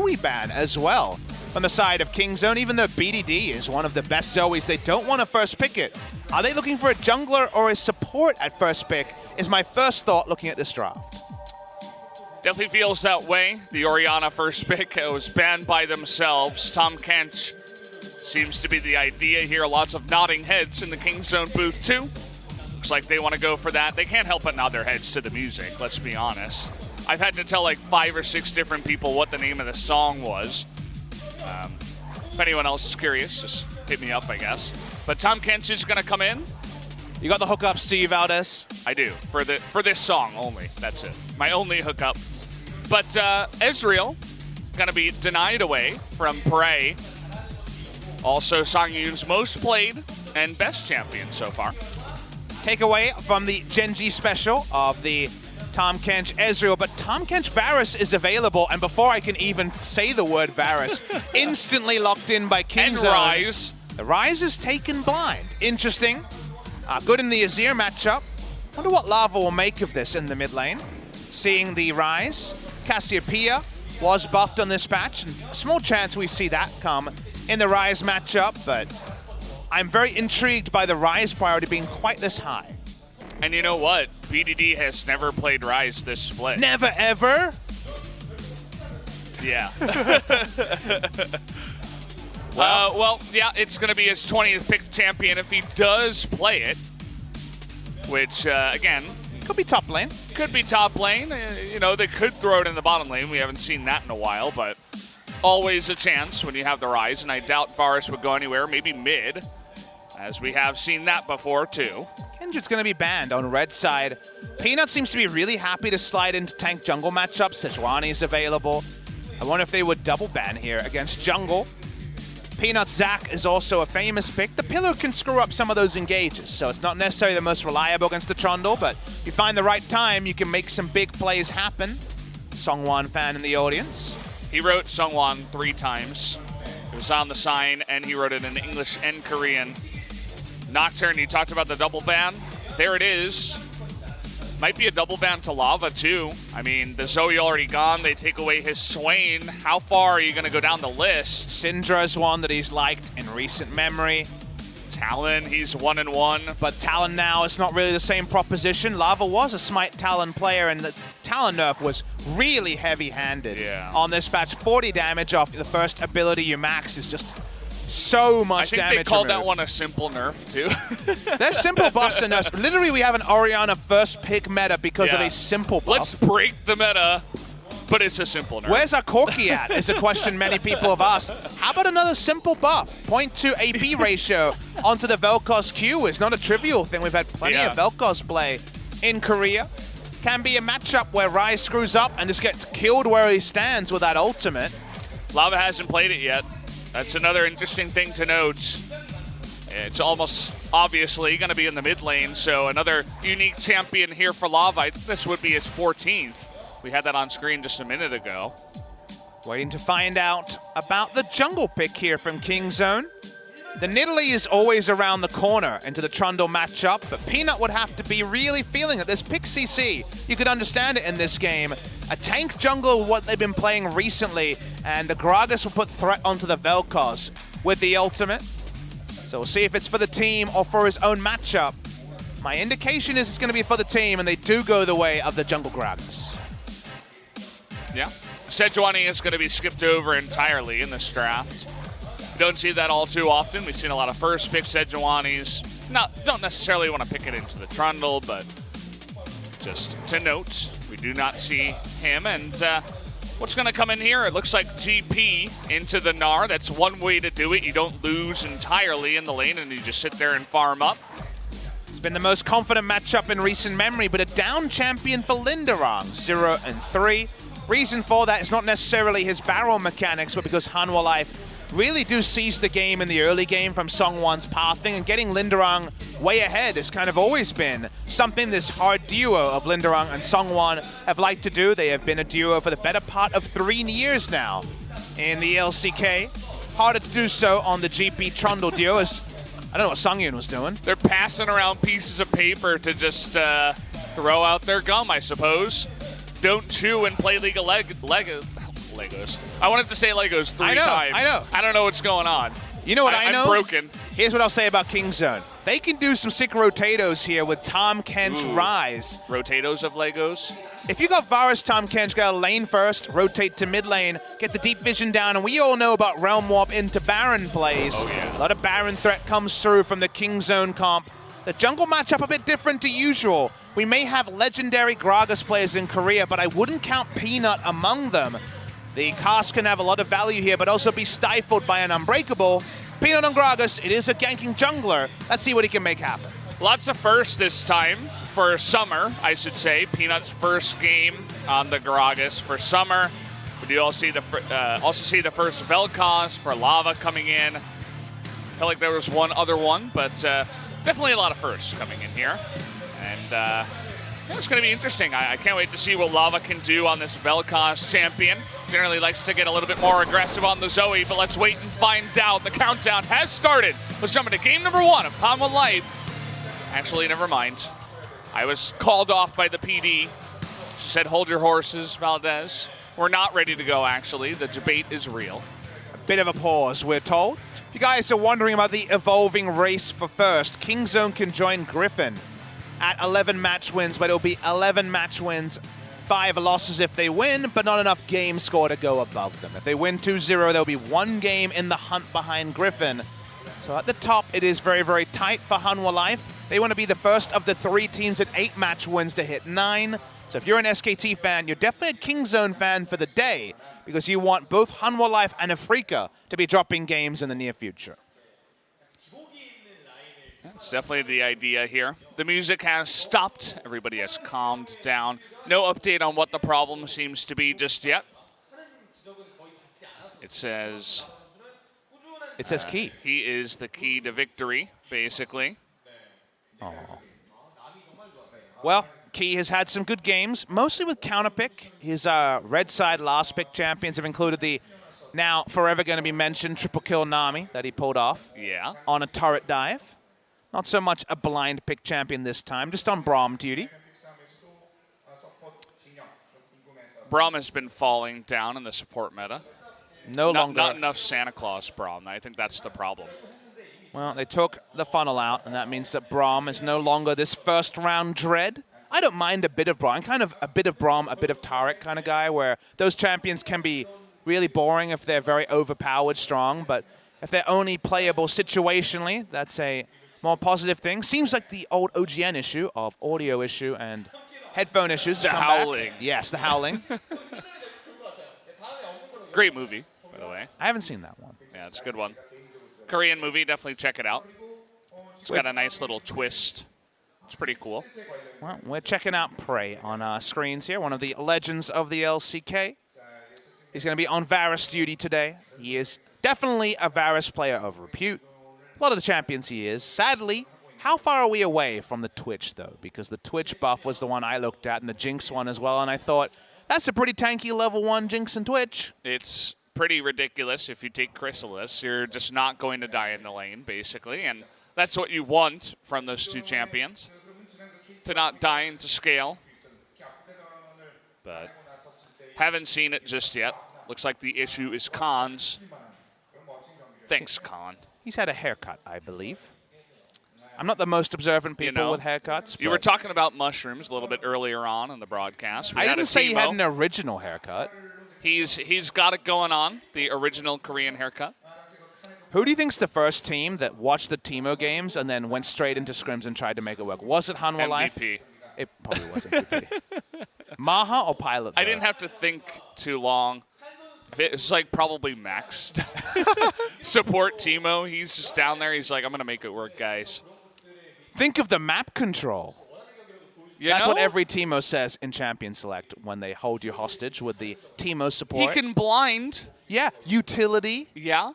Zoe ban as well on the side of Kingzone. Even though BDD is one of the best Zoes, they don't want to first pick it. Are they looking for a jungler or a support at first pick is my first thought looking at this draft. Definitely feels that way. The Orianna first pick was banned by themselves. Tahm Kench seems to be the idea here. Lots of nodding heads in the Kingzone booth too. Looks like they want to go for that. They can't help but nod their heads to the music, let's be honest. I've had to tell like 5 or 6 different people what the name of the song was. If anyone else is curious, just hit me up, I guess. But Tahm Kench is going to come in. You got the hookups to you, Valdez? I do, for this song only. That's it. My only hookup. But Ezreal going to be denied away from Prey. Also Sangyoon's most played and best champion so far. Takeaway from the Genji special of the Tahm Kench Ezreal, but Tahm Kench Varus is available, and before I can even say the word Varus, instantly locked in by Kingzone. And Ryze. The Ryze is taken blind. Interesting. Good in the Azir matchup. Wonder what Lava will make of this in the mid lane. Seeing the Ryze. Cassiopeia was buffed on this patch, and a small chance we see that come in the Ryze matchup, but I'm very intrigued by the Ryze priority being quite this high. And you know what? BDD has never played Ryze this split. Never ever? Yeah. Well, yeah, it's going to be his 20th picked champion if he does play it. Which, again... Could be top lane. Could be top lane. You know, they could throw it in the bottom lane. We haven't seen that in a while, but always a chance when you have the Ryze, and I doubt Varus would go anywhere, maybe mid, as we have seen that before, too. Kendrick's going to be banned on red side. Peanut seems to be really happy to slide into tank jungle matchups. SeongHwan is available. I wonder if they would double ban here against jungle. Peanut's Zac is also a famous pick. The pillar can screw up some of those engages, so it's not necessarily the most reliable against the Trundle, but if you find the right time, you can make some big plays happen. SeongHwan fan in the audience. He wrote SeongHwan 3 times. It was on the sign, and he wrote it in English and Korean. Nocturne, you talked about the double ban. There it is. Might be a double ban to Lava, too. I mean, the Zoe already gone. They take away his Swain. How far are you going to go down the list? Syndra's one that he's liked in recent memory. Talon, he's 1-1. But Talon now is not really the same proposition. Lava was a Smite Talon player, and the Talon nerf was really heavy-handed on this patch. 40 damage off the first ability you max is just so much damage. I think they called removed. that one a simple nerf, too. There's simple buffs and nerfs. Literally, we have an Orianna first pick meta because of a simple buff. Let's break the meta, but it's a simple nerf. Where's our Corki at is a question many people have asked. How about another simple buff? 0.2 AP ratio onto the Velkoz Q is not a trivial thing. We've had plenty of Velkoz play in Korea. Can be a matchup where Ryze screws up and just gets killed where he stands with that ultimate. Lava hasn't played it yet. That's another interesting thing to note. It's almost obviously going to be in the mid lane, so another unique champion here for Lava. I think this would be his 14th. We had that on screen just a minute ago. Waiting to find out about the jungle pick here from Kingzone. The Nidalee is always around the corner into the Trundle matchup, but Peanut would have to be really feeling it. This pick CC, you could understand it in this game. A tank jungle, what they've been playing recently, and the Gragas will put threat onto the Velkoz with the ultimate. So we'll see if it's for the team or for his own matchup. My indication is it's going to be for the team, and they do go the way of the jungle Gragas. Yeah. SeongHwan is going to be skipped over entirely in this draft. We don't see that all too often. We've seen a lot of first pick SeongHwanis. Don't necessarily want to pick it into the Trundle, but just to note, we do not see him. And what's going to come in here? It looks like GP into the Gnar. That's one way to do it. You don't lose entirely in the lane, and you just sit there and farm up. It's been the most confident matchup in recent memory, but a down champion for Lindarang, 0-3. Reason for that is not necessarily his barrel mechanics, but because Hanwha Life really do seize the game in the early game from SeongHwan's pathing, and getting Lindarang way ahead has kind of always been something this hard duo of Lindarang and SeongHwan have liked to do. They have been a duo for the better part of 3 years now in the LCK. Harder to do so on the GP Trundle duo, as I don't know what Sangyoon was doing. They're passing around pieces of paper to just throw out their gum, I suppose. Don't chew and play League of Legos. I wanted to say Legos 3 times. I know. I don't know what's going on. You know what I know? I'm broken. Here's what I'll say about Kingzone. They can do some sick rotatos here with Tahm, Kench, Ryze. Rotatos of Legos. If you got Varus, Tahm, Kench, go lane first, rotate to mid lane, get the deep vision down, and we all know about Realm Warp into Baron plays. Oh, yeah. A lot of Baron threat comes through from the Kingzone comp. The jungle matchup a bit different to usual. We may have legendary Gragas players in Korea, but I wouldn't count Peanut among them. The cast can have a lot of value here, but also be stifled by an Unbreakable. Peanut on Gragas, it is a ganking jungler. Let's see what he can make happen. Lots of firsts this time for Summer, I should say. Peanut's first game on the Gragas for Summer. We do also see the first Velkoz for Lava coming in. Felt like there was one other one, but definitely a lot of firsts coming in here. And yeah, it's going to be interesting. I can't wait to see what Lava can do on this Velkoz champion. Generally likes to get a little bit more aggressive on the Zoe, but let's wait and find out. The countdown has started. Let's jump into game number 1 of Hanwha Life. Actually, never mind. I was called off by the PD. She said, hold your horses, Valdez. We're not ready to go, actually. The debate is real. A bit of a pause, we're told. If you guys are wondering about the evolving race for first, Kingzone can join Griffin at 11 match wins, but it'll be 11 match wins, 5 losses if they win, but not enough game score to go above them. If they win 2-0, there'll be 1 game in the hunt behind Griffin. So at the top, it is very, very tight for Hanwha Life. They want to be the first of the 3 teams at 8 match wins to hit 9. So if you're an SKT fan, you're definitely a Kingzone fan for the day, because you want both Hanwha Life and Afrika to be dropping games in the near future. That's definitely the idea here. The music has stopped. Everybody has calmed down. No update on what the problem seems to be just yet. It says key. He is the key to victory, basically. Oh. Well, Key has had some good games, mostly with counterpick. His red side last pick champions have included the now forever going to be mentioned triple kill Nami that he pulled off on a turret dive. Not so much a blind pick champion this time, just on Braum duty. Braum has been falling down in the support meta. Not enough Santa Claus Braum. I think that's the problem. Well, they took the funnel out, and that means that Braum is no longer this first-round dread. I don't mind a bit of Braum. I'm kind of a bit of Braum, a bit of Tarek kind of guy, where those champions can be really boring if they're very overpowered strong, but if they're only playable situationally, that's a more positive thing. Seems like the old OGN issue of audio issue and headphone issues. The howling. Back. Yes, the howling. Great movie, by the way. I haven't seen that one. Yeah, it's a good one. Korean movie, definitely check it out. It's got a nice little twist. It's pretty cool. Well, we're checking out Prey on our screens here, one of the legends of the LCK. He's going to be on Varus duty today. He is definitely a Varus player of repute. A lot of the champions he is. Sadly, how far are we away from the Twitch, though? Because the Twitch buff was the one I looked at, and the Jinx one as well, and I thought, that's a pretty tanky level 1 Jinx and Twitch. It's pretty ridiculous. If you take Chrysalis, you're just not going to die in the lane, basically, and that's what you want from those 2 champions, to not die into scale. But haven't seen it just yet. Looks like the issue is Khan's. Thanks, Khan. He's had a haircut, I believe. I'm not the most observant people with haircuts. You were talking about mushrooms a little bit earlier on in the broadcast. I didn't say he had an original haircut. He's got it going on, the original Korean haircut. Who do you think's the first team that watched the Teemo games and then went straight into scrims and tried to make it work? Was it Hanwha Life? MVP. It probably wasn't MVP. Maha or Pilot? I didn't have to think too long. It was like probably Max. Support Teemo. He's just down there. He's like, I'm going to make it work, guys. Think of the map control. That's what every Teemo says in Champion Select when they hold you hostage with the Teemo support. He can blind. Yeah, utility. Yeah.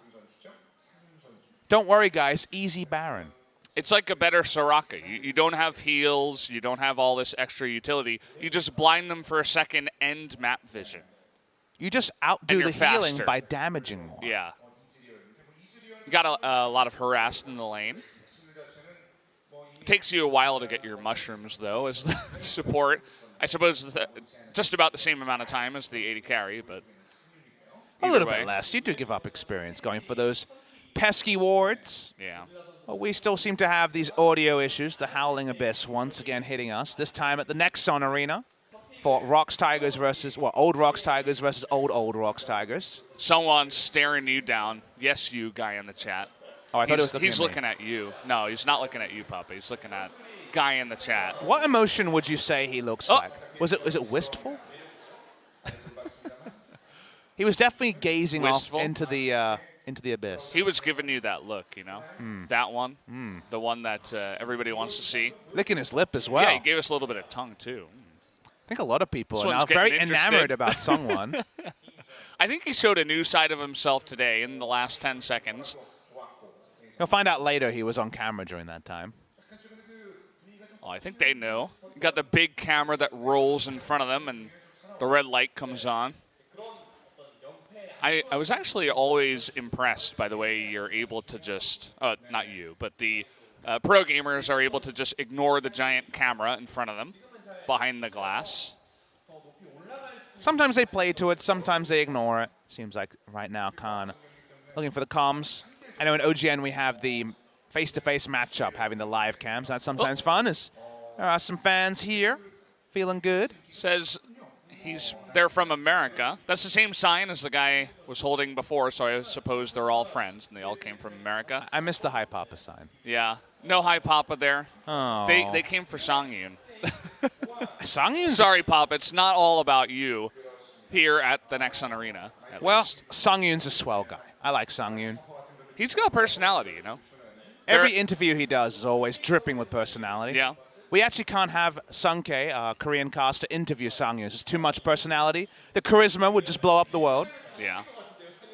Don't worry, guys. Easy Baron. It's like a better Soraka. You don't have heals. You don't have all this extra utility. You just blind them for a second and map vision. You just outdo the healing by damaging more. Yeah. You got a lot of harass in the lane. It takes you a while to get your mushrooms, though, as the support. I suppose just about the same amount of time as the AD carry, but A little bit less. You do give up experience going for those pesky wards. Yeah. Well, we still seem to have these audio issues. The Howling Abyss once again hitting us, this time at the Nexon Arena for Rox Tigers versus, well, old Rox Tigers versus old Rox Tigers. Someone's staring you down. Yes, you guy in the chat. Oh, I thought it was looking he's at looking at you. No, he's not looking at you, Papa. He's looking at guy in the chat. What emotion would you say he looks like? Was it wistful? He was definitely gazing Wistful? off into the abyss. He was giving you that look, you know? That one. The one that everybody wants to see. Licking his lip as well. Yeah, he gave us a little bit of tongue, too. I think a lot of people This are now one's very getting enamored interested. about SeongHwan. I think he showed a new side of himself today in the last 10 seconds. You'll find out later he was on camera during that time. Oh, I think they know. You got the big camera that rolls in front of them, and the red light comes on. I was actually always impressed by the way you're able to just, not you, but the pro gamers are able to just ignore the giant camera in front of them, behind the glass. Sometimes they play to it, sometimes they ignore it. Seems like right now Khan looking for the comms. I know in OGN we have the face-to-face matchup, having the live cams. That's sometimes fun, as there are some fans here feeling good. Says they're from America. That's the same sign as the guy was holding before, so I suppose they're all friends, and they all came from America. I missed the Hi Papa sign. Yeah. No Hi Papa there. Oh. They came for Sangyoon. Sangyoon? Sorry, Papa. It's not all about you here at the Nexon Arena. Well, least. Sangyoon's a swell guy. I like Sangyoon. He's got personality, you know? Every interview he does is always dripping with personality. Yeah. We actually can't have Sungke, a Korean caster, interview Sangyoon. It's too much personality. The charisma would just blow up the world. Yeah.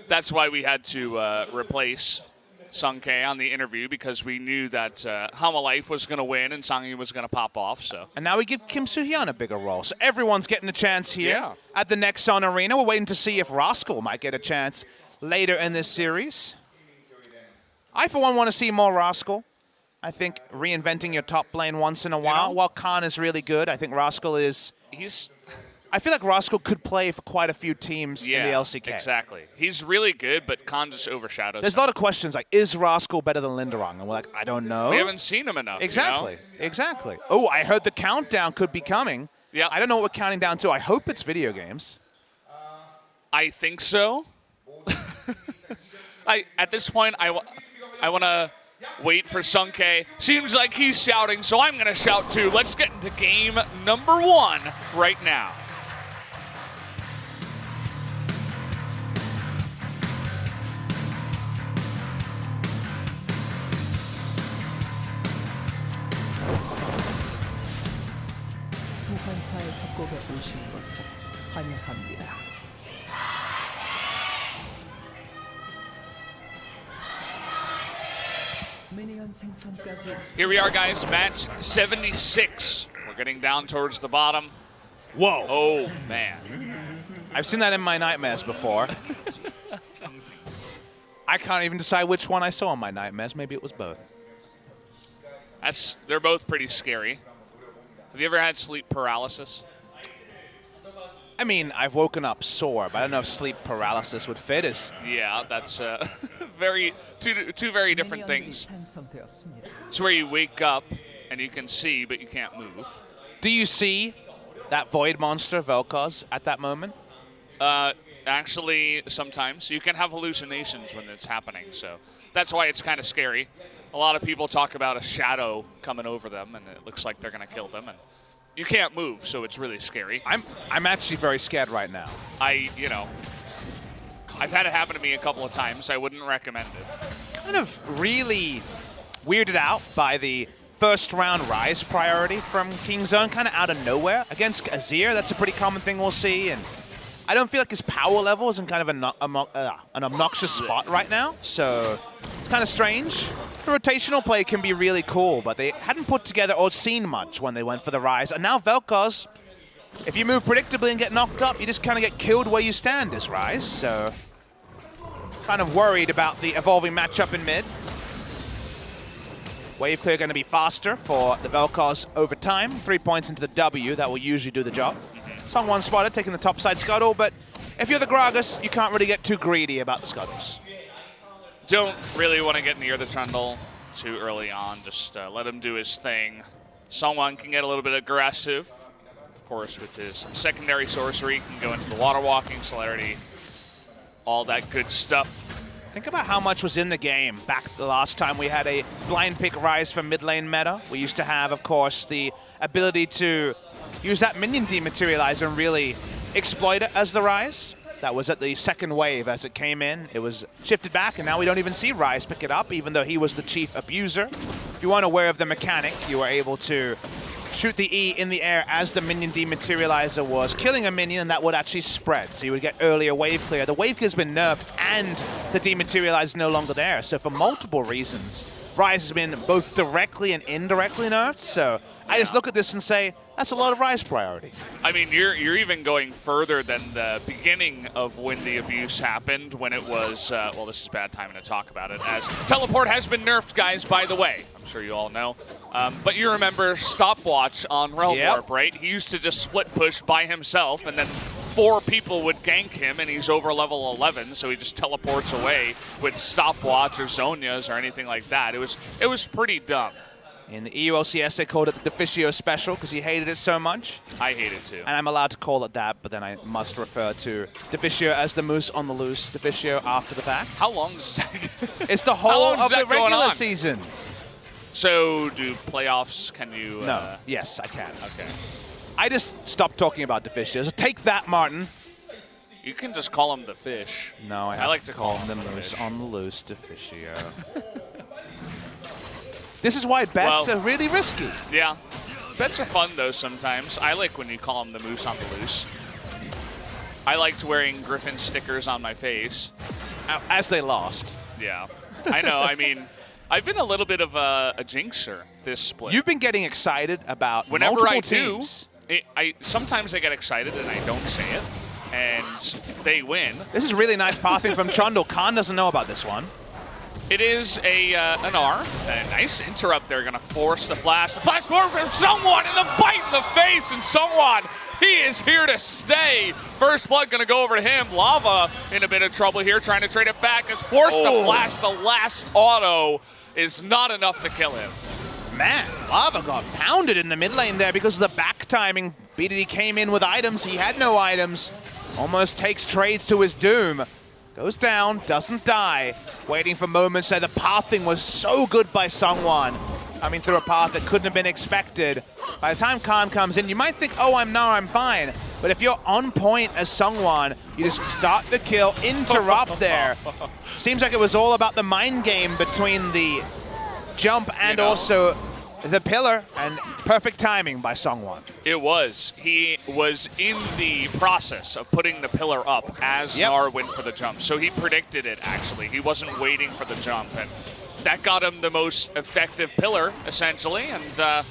That's why we had to replace Sungke on the interview, because we knew that Hanwha Life was going to win and Sangyoon was going to pop off. So. And now we give Kim Soo-hyun a bigger role. So everyone's getting a chance here Yeah. at the Nexon Arena. We're waiting to see if Rascal might get a chance later in this series. I, for one, want to see more Rascal. I think reinventing your top lane once in a while. While Khan is really good, I think Rascal is... I feel like Rascal could play for quite a few teams in the LCK. Exactly. He's really good, but Khan just overshadows There's a lot of questions like, is Rascal better than Lindarang? And we're like, I don't know. We haven't seen him enough. Exactly. You know? Exactly. Oh, I heard the countdown could be coming. Yeah. I don't know what we're counting down to. I hope it's video games. I think so. At this point, I want to wait for Sungke. Seems like he's shouting, so I'm going to shout too. Let's get into game number 1 right now. 소환사의 협곡에 오신 것을 환영합니다. Here we are, guys. Match 76. We're getting down towards the bottom. Whoa. Oh, man. I've seen that in my nightmares before. I can't even decide which one I saw in my nightmares. Maybe it was both. They're both pretty scary. Have you ever had sleep paralysis? I mean, I've woken up sore, but I don't know if sleep paralysis would fit as... Yeah, that's two very different things. It's where you wake up and you can see, but you can't move. Do you see that void monster, Velkoz, at that moment? Actually, sometimes. You can have hallucinations when it's happening, so that's why it's kind of scary. A lot of people talk about a shadow coming over them, and it looks like they're going to kill them. And you can't move, so it's really scary. I'm actually very scared right now. I've had it happen to me a couple of times. I wouldn't recommend it. Kind of really weirded out by the first round Ryze priority from Kingzone, kind of out of nowhere. Against Azir, that's a pretty common thing we'll see, and I don't feel like his power level is in kind of an obnoxious spot right now, so it's kind of strange. The rotational play can be really cool, but they hadn't put together or seen much when they went for the Ryze. And now Velkoz, if you move predictably and get knocked up, you just kind of get killed where you stand as Ryze. So kind of worried about the evolving matchup in mid. Wave clear going to be faster for the Velkoz over time. 3 points into the W, that will usually do the job. SeongHwan spotted, taking the top side scuttle, but if you're the Gragas, you can't really get too greedy about the scuttles. Don't really want to get near the Trundle too early on. Just let him do his thing. SeongHwan can get a little bit aggressive. Of course, with his secondary sorcery, he can go into the water walking, celerity, all that good stuff. Think about how much was in the game back the last time we had a blind pick Ryze for mid lane meta. We used to have, of course, the ability to use that minion dematerializer and really exploit it as the Ryze. That was at the second wave as it came in. It was shifted back, and now we don't even see Ryze pick it up, even though he was the chief abuser. If you weren't aware of the mechanic, you were able to shoot the E in the air as the minion dematerializer was killing a minion, and that would actually spread. So you would get earlier wave clear. The wave clear has been nerfed, and the dematerializer is no longer there. So for multiple reasons, Ryze has been both directly and indirectly nerfed. So I just look at this and say, that's a lot of Ryze priority. I mean, you're even going further than the beginning of when the abuse happened, when it was, well, this is bad timing to talk about it, as teleport has been nerfed, guys, by the way. I'm sure you all know. But you remember Stopwatch on Realm Warp, right? He used to just split push by himself, and then 4 people would gank him, and he's over level 11, so he just teleports away with Stopwatch or Zhonya's or anything like that. It was pretty dumb. In the EULCS, they called it the Deficio Special because he hated it so much. I hate it too. And I'm allowed to call it that, but then I must refer to Deficio as the moose on the loose, Deficio after the fact. How long does that It's the whole of the regular season. So do playoffs, can you... No, yes, I can. Okay. I just stopped talking about Deficio, so take that, Martin. You can just call him the fish. No, I like to call him the moose on the loose, Deficio. This is why bets are really risky. Yeah. Bets are fun, though, sometimes. I like when you call him the moose on the loose. I liked wearing Griffin stickers on my face. As they lost. Yeah. I know. I mean, I've been a little bit of a jinxer this split. You've been getting excited about Whenever multiple I teams. Sometimes I get excited and I don't say it, and they win. This is really nice pathing from Trundle. Khan doesn't know about this one. It is an R. A nice interrupt there, gonna force the flash. The flash forward from SeongHwan and the bite in the face, and SeongHwan, he is here to stay. First blood gonna go over to him. Lava in a bit of trouble here, trying to trade it back. Is forced to flash. The last auto is not enough to kill him. Man, Lava got pounded in the mid lane there because of the back timing. BDD came in with items. He had no items. Almost takes trades to his doom. Goes down, doesn't die. Waiting for moments there. The pathing was so good by SeongHwan. Coming through a path that couldn't have been expected. By the time Khan comes in, you might think, oh, I'm Gnar, I'm fine. But if you're on point as SeongHwan, you just start the kill, interrupt there. Seems like it was all about the mind game between the jump and also the pillar, and perfect timing by SeongHwan. It was. He was in the process of putting the pillar up as Gnar went for the jump. So he predicted it, actually. He wasn't waiting for the jump. And that got him the most effective pillar, essentially. And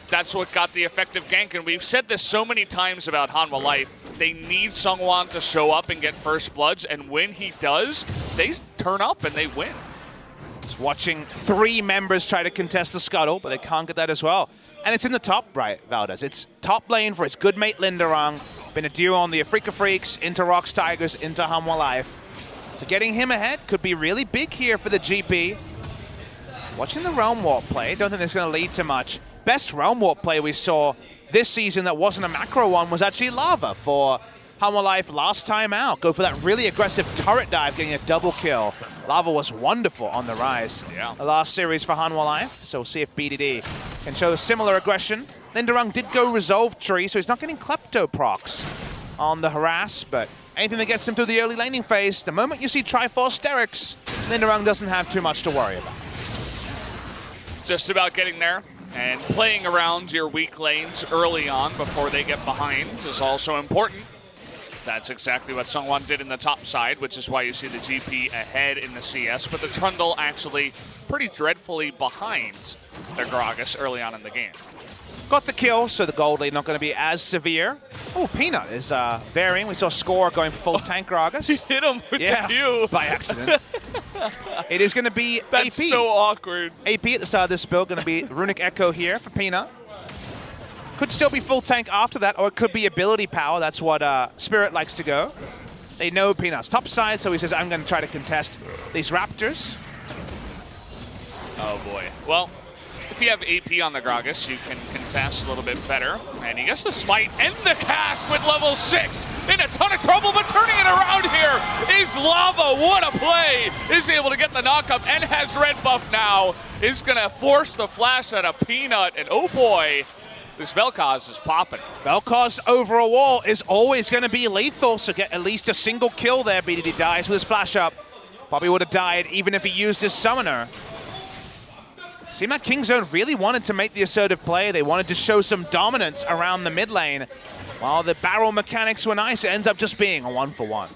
that's what got the effective gank. And we've said this so many times about Hanwha Life. They need SeongHwan to show up and get first bloods. And when he does, they turn up and they win. Watching 3 members try to contest the scuttle, but they can't get that as well. And it's in the top right, Valdez. It's top lane for his good mate Lindarang. Been a duo on the Afrika Freaks into Rocks Tigers into Hanwha Life. So getting him ahead could be really big here for the GP. Watching the Realm Warp play, don't think that's going to lead to much. Best Realm Warp play we saw this season that wasn't a macro one was actually Lava for Hanwha Life last time out. Go for that really aggressive turret dive, getting a double kill. Lava was wonderful on the Ryze. Yeah. The last series for Hanwha Life, so we'll see if BDD can show similar aggression. Lindarang did go Resolve Tree, so he's not getting Klepto procs on the harass, but anything that gets him through the early laning phase, the moment you see Triforce Sterix, Lindarang doesn't have too much to worry about. Just about getting there. And playing around your weak lanes early on before they get behind is also important. That's exactly what SeongHwan did in the top side, which is why you see the GP ahead in the CS, but the Trundle actually pretty dreadfully behind the Gragas early on in the game. Got the kill, so the gold lead not going to be as severe. Oh, Peanut is varying. We saw Score going full tank Gragas. He hit him with the Q. By accident. It is going to be That's AP. So awkward. AP at the start of this build, going to be Runic Echo here for Peanut. Could still be full tank after that, or it could be ability power. That's what Spirit likes to go. They know Peanut's top side, so he says, I'm going to try to contest these Raptors. Oh boy. Well, if you have AP on the Gragas, you can contest a little bit better. And he gets the smite and the cast with level 6. In a ton of trouble, but turning it around here is Lava. What a play! Is able to get the knockup and has red buff now. Is going to force the flash out of Peanut. And oh boy, this Velkoz is popping. Velkoz over a wall is always going to be lethal, so get at least a single kill there. BDD dies with his flash up. Probably would have died even if he used his summoner. Seemed like Kingzone really wanted to make the assertive play. They wanted to show some dominance around the mid lane. While the barrel mechanics were nice, it ends up just being a 1-for-1.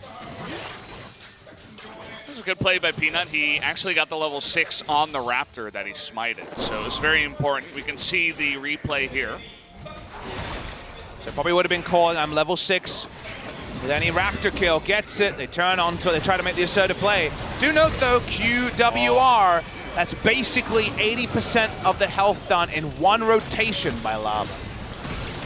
This is a good play by Peanut. He actually got the level 6 on the Raptor that he smited, so it's very important. We can see the replay here. So probably would have been calling, I'm level 6. With any Raptor kill, gets it, they turn on to it, they try to make the assertive play. Do note though, QWR, that's basically 80% of the health done in one rotation by Lava.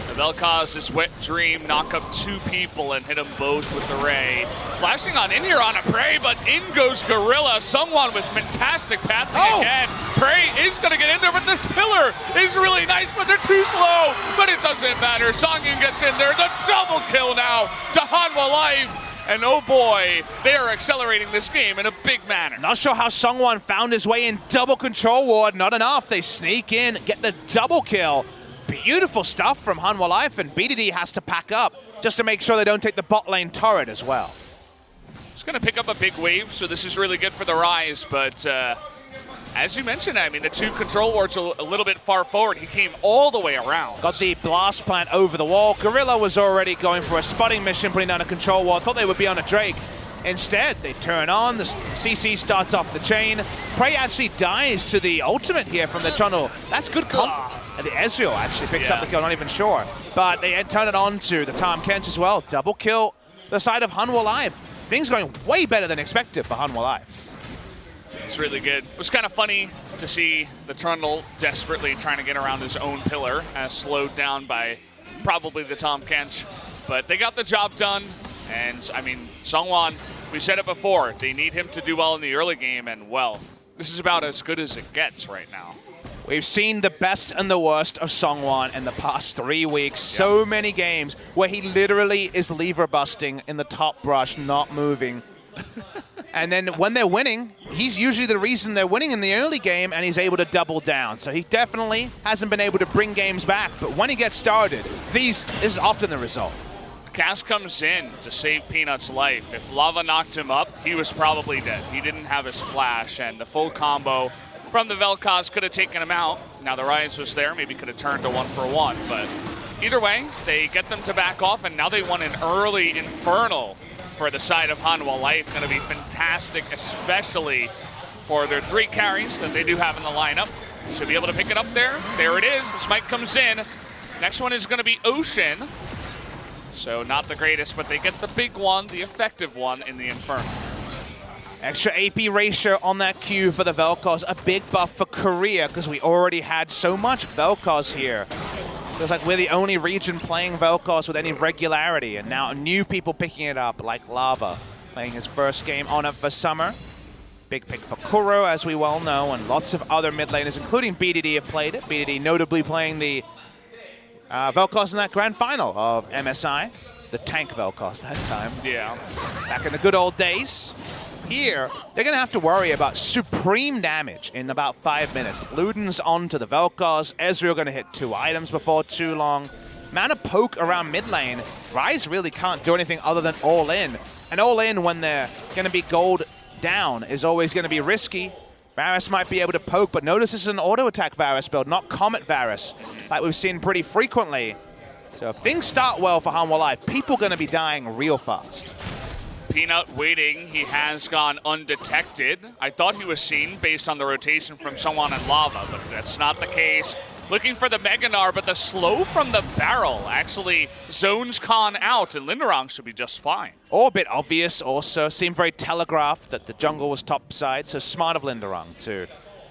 The Velkoz's wet dream knock up 2 people and hit them both with the ray. Flashing on in here on a Prey, but in goes Gorilla. SeongHwan with fantastic pathing again. Prey is going to get in there, but this pillar is really nice, but they're too slow. But it doesn't matter. Sangyoon gets in there. The double kill now to Hanwha Life. And oh boy, they are accelerating this game in a big manner. Not sure how SeongHwan found his way in double control ward. Not enough. They sneak in, get the double kill. Beautiful stuff from Hanwha Life, and BDD has to pack up just to make sure they don't take the bot lane turret as well. It's going to pick up a big wave, so this is really good for the Ryze, but as you mentioned, I mean, the 2 control wards are a little bit far forward. He came all the way around. Got the blast plant over the wall. Gorilla was already going for a spotting mission, putting down a control ward. Thought they would be on a Drake. Instead, they turn on. The CC starts off the chain. Prey actually dies to the ultimate here from the Trundle. That's good comp. And the Ezreal actually picks up the kill, not even sure. But they turn it on to the Tahm Kench as well. Double kill the side of Hanwha Life. Things going way better than expected for Hanwha Life. It's really good. It was kind of funny to see the Trundle desperately trying to get around his own pillar, as slowed down by probably the Tahm Kench. But they got the job done. And, I mean, SeongHwan, we said it before, they need him to do well in the early game, and, well, this is about as good as it gets right now. We've seen the best and the worst of SeongHwan in the past 3 weeks. So many games where he literally is lever busting in the top brush, not moving. And then when they're winning, he's usually the reason they're winning in the early game, and he's able to double down. So he definitely hasn't been able to bring games back, but when he gets started, this is often the result. Cast comes in to save Peanut's life. If Lava knocked him up, he was probably dead. He didn't have his flash, and the full combo from the Velkoz could have taken him out. Now the Ryze was there, maybe could have turned to 1-for-1, but either way, they get them to back off, and now they want an early Infernal for the side of Hanwha Life. Going to be fantastic, especially for their 3 carries that they do have in the lineup. Should be able to pick it up there. There it is. The smite comes in. Next one is going to be Ocean. So not the greatest, but they get the big one, the effective one in the Infernal. Extra AP ratio on that Q for the Velkoz. A big buff for Korea because we already had so much Velkoz here. Feels like we're the only region playing Velkoz with any regularity, and now new people picking it up, like Lava, playing his first game on it for summer. Big pick for Kuro, as we well know, and lots of other mid laners, including BDD, have played it. BDD notably playing the Velkoz in that grand final of MSI. The tank Velkoz that time. Yeah. Back in the good old days. Here, they're going to have to worry about supreme damage in about 5 minutes. Luden's onto the Velkoz. Ezreal going to hit 2 items before too long. Mana poke around mid lane. Ryze really can't do anything other than all in. And all in when they're going to be gold down is always going to be risky. Varus might be able to poke, but notice this is an auto-attack Varus build, not Comet Varus, like we've seen pretty frequently. So if things start well for Hanwha Life, people are going to be dying real fast. Peanut waiting. He has gone undetected. I thought he was seen based on the rotation from SeongHwan and Lava, but that's not the case. Looking for the Gnar, but the slow from the barrel actually zones Khan out, and Lindarang should be just fine. Or a bit obvious also. Seemed very telegraphed that the jungle was top side, so smart of Lindarang to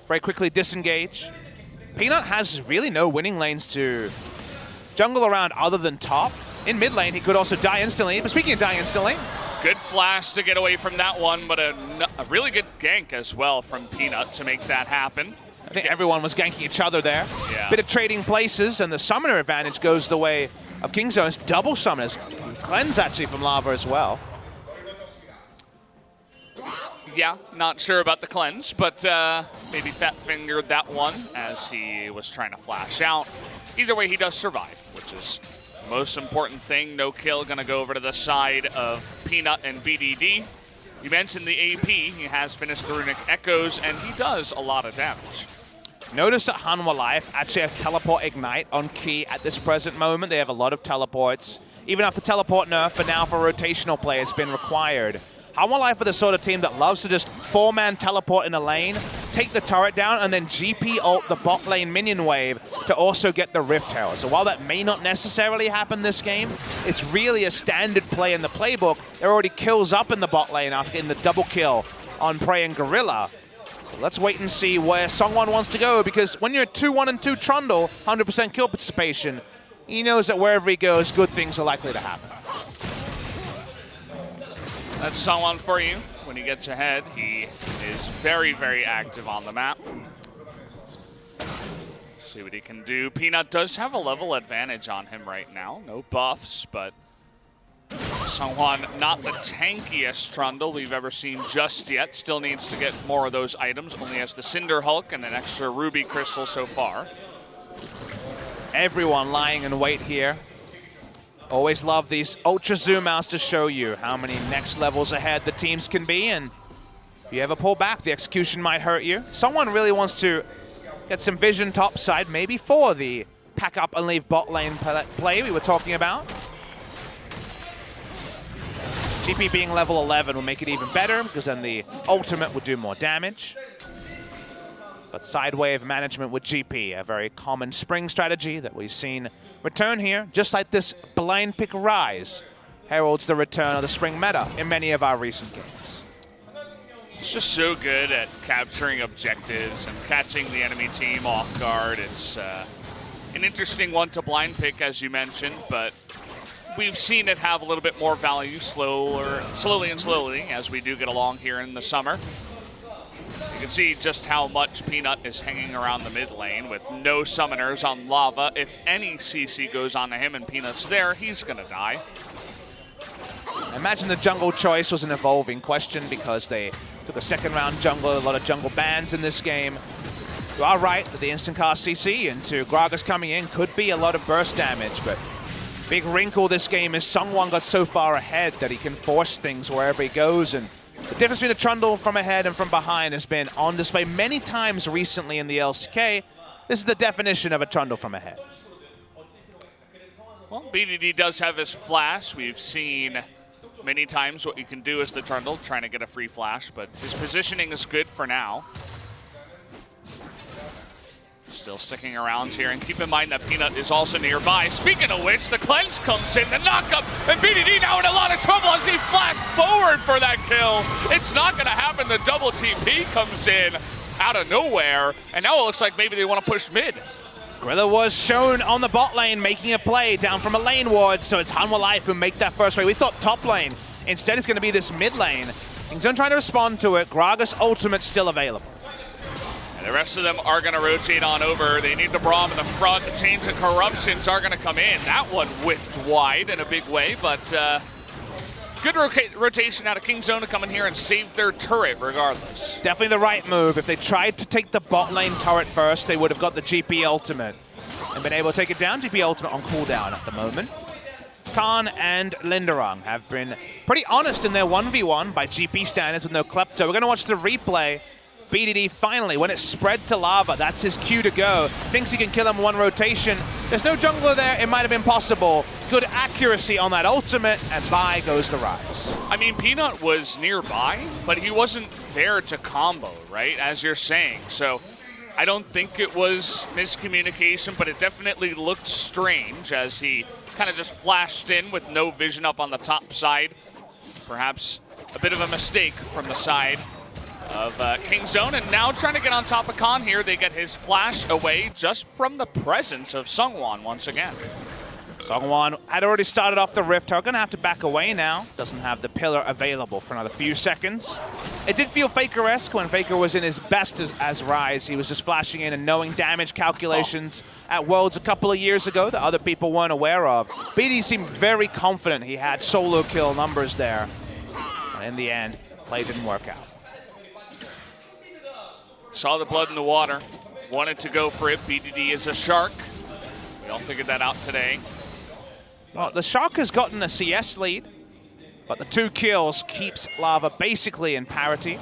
very quickly disengage. Peanut has really no winning lanes to jungle around other than top. In mid lane, he could also die instantly. But speaking of dying instantly, Good flash to get away from that one, but a really good gank as well from Peanut to make that happen. I think everyone was ganking each other there. Yeah. Bit of trading places, and the summoner advantage goes the way of Kingzone's double summoners. Cleanse actually from Lava as well. Yeah, not sure about the cleanse, but maybe fat-fingered that one as he was trying to flash out. Either way, he does survive, which is the most important thing. No kill, gonna go over to the side of Peanut and BDD. You mentioned the AP. He has finished the Runic Echoes, and he does a lot of damage. Notice that Hanwha Life actually have Teleport Ignite on key at this present moment. They have a lot of teleports. Even after teleport nerf, but now for rotational play, it's been required. Hanwha Life are the sort of team that loves to just 4-man teleport in a lane, take the turret down, and then GP ult the bot lane minion wave to also get the Rift Herald. So while that may not necessarily happen this game, it's really a standard play in the playbook. There are already kills up in the bot lane after getting the double kill on Prey and Gorilla. So let's wait and see where SeongHwan wants to go, because when you're 2-1-2 Trundle, 100% kill participation, he knows that wherever he goes, good things are likely to happen. That's SeongHwan for you. When he gets ahead, he is very, very active on the map. See what he can do. Peanut does have a level advantage on him right now. No buffs, but SeongHwan, not the tankiest Trundle we've ever seen just yet. Still needs to get more of those items. Only has the Cinder Hulk and an extra Ruby Crystal so far. Everyone lying in wait here. Always love these ultra zoom outs to show you how many next levels ahead the teams can be, and if you ever pull back, the execution might hurt you. Someone really wants to get some vision topside, maybe for the pack up and leave bot lane play we were talking about. GP being level 11 will make it even better, because then the ultimate would do more damage. But side wave management with GP, a very common spring strategy that we've seen return here, just like this blind pick Ryze heralds the return of the spring meta in many of our recent games. It's just so good at capturing objectives and catching the enemy team off guard. It's an interesting one to blind pick, as you mentioned, but we've seen it have a little bit more value slowly and slowly as we do get along here in the summer. You can see just how much Peanut is hanging around the mid lane with no summoners on Lava. If any CC goes onto him and Peanut's there, he's gonna die. I imagine the jungle choice was an evolving question, because they took a second round jungle, a lot of jungle bans in this game. You are right that the instant cast CC into Gragas coming in could be a lot of burst damage, but big wrinkle this game is SeongHwan got so far ahead that he can force things wherever he goes, and the difference between a Trundle from ahead and from behind has been on display many times recently in the LCK. This is the definition of a Trundle from ahead. Well, BDD does have his flash. We've seen many times what you can do as the Trundle, trying to get a free flash, but his positioning is good for now. Still sticking around here, and keep in mind that Peanut is also nearby. Speaking of which, the cleanse comes in, the knockup, and BDD now in a lot of trouble as he flashed forward for that kill. It's not gonna happen. The double TP comes in out of nowhere, and now it looks like maybe they want to push mid. Gorilla was shown on the bot lane making a play down from a lane ward, so it's Hanwha Life who make that first play. We thought top lane. Instead it's gonna be this mid lane. Kingzone trying to respond to it. Gragas ultimate still available. And the rest of them are going to rotate on over. They need the Braum in the front. The Chains of Corruptions are going to come in. That one whiffed wide in a big way, but good rotation out of Kingzone to come in here and save their turret regardless. Definitely the right move. If they tried to take the bot lane turret first, they would have got the GP ultimate and been able to take it down. GP ultimate on cooldown at the moment. Khan and Lindarang have been pretty honest in their 1v1 by GP standards with no Klepto. We're going to watch the replay. BDD finally, when it's spread to Lava, that's his cue to go. Thinks he can kill him one rotation. There's no jungler there, it might have been possible. Good accuracy on that ultimate, and by goes the Ryze. I mean, Peanut was nearby, but he wasn't there to combo, right, as you're saying. So I don't think it was miscommunication, but it definitely looked strange as he kind of just flashed in with no vision up on the top side. Perhaps a bit of a mistake from the side of Kingzone, and now trying to get on top of Khan here. They get his flash away just from the presence of SeongHwan once again. SeongHwan had already started off the Rift. Are going to have to back away now. Doesn't have the pillar available for another few seconds. It did feel Faker-esque when Faker was in his best as Ryze. He was just flashing in and knowing damage calculations at Worlds a couple of years ago that other people weren't aware of. BD seemed very confident he had solo kill numbers there. And in the end, play didn't work out. Saw the blood in the water. Wanted to go for it. BDD is a shark. We all figured that out today. Well, the Shark has gotten a CS lead, but the 2 kills keeps Lava basically in parity.